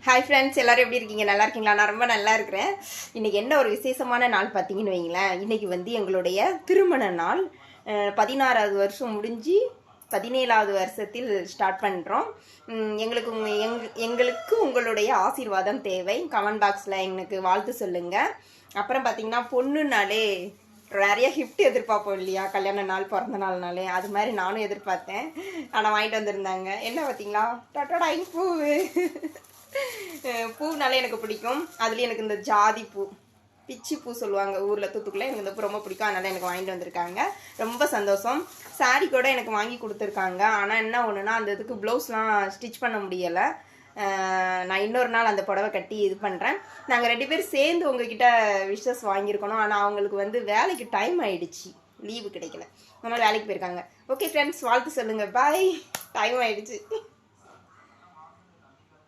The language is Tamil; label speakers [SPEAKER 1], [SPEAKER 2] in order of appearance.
[SPEAKER 1] ஹாய் ஃப்ரெண்ட்ஸ், எல்லாரும் எப்படி இருக்கீங்க? நல்லா இருக்கீங்களா? நான் ரொம்ப நல்லா இருக்கிறேன். இன்றைக்கி என்ன ஒரு விசேஷமான நாள் பார்த்தீங்கன்னு வைங்களேன். இன்றைக்கி வந்து எங்களுடைய திருமண நாள். 16வது வருஷம் முடிஞ்சு 17வது வருஷத்தில் ஸ்டார்ட் பண்ணுறோம். எங்களுக்கு உங்களுடைய ஆசீர்வாதம் தேவை. கமெண்ட் பாக்ஸில் எனக்கு வாழ்த்து சொல்லுங்கள். அப்புறம் பார்த்தீங்கன்னா, பொண்ணுனாலே நிறைய கிஃப்ட் எதிர்பார்ப்போம் இல்லையா? கல்யாண நாள், பிறந்த நாள்னாலே அது மாதிரி நானும் எதிர்பார்த்தேன். ஆனால் வாங்கிட்டு வந்திருந்தாங்க. என்ன பார்த்தீங்களா? டொட்டோடை பூவு. பூனாலே எனக்கு பிடிக்கும். அதுலேயும் எனக்கு இந்த ஜாதி பூ, பிச்சி பூ சொல்லுவாங்க ஊரில், தூத்துக்குள்ள. எனக்கு இந்த பூ ரொம்ப பிடிக்கும். அதனால் எனக்கு வாங்கிட்டு வந்திருக்காங்க. ரொம்ப சந்தோஷம். சாரீ கூட எனக்கு வாங்கி கொடுத்துருக்காங்க. ஆனால் என்ன ஒன்றுனா, அந்த இதுக்கு ப்ளவுஸ்லாம் ஸ்டிச் பண்ண முடியலை. நான் இன்னொரு நாள் அந்த புடவை கட்டி இது பண்ணுறேன். நாங்கள் 2 பேர் சேர்ந்து உங்ககிட்ட விஷஸ் வாங்கியிருக்கணும். ஆனால் அவங்களுக்கு வந்து வேலைக்கு டைம் ஆயிடுச்சு, லீவு கிடைக்கல. அதனால் வேலைக்கு போயிருக்காங்க. ஓகே ஃப்ரெண்ட்ஸ், வாழ்த்து சொல்லுங்கள். பாய். டைம் ஆயிடுச்சு.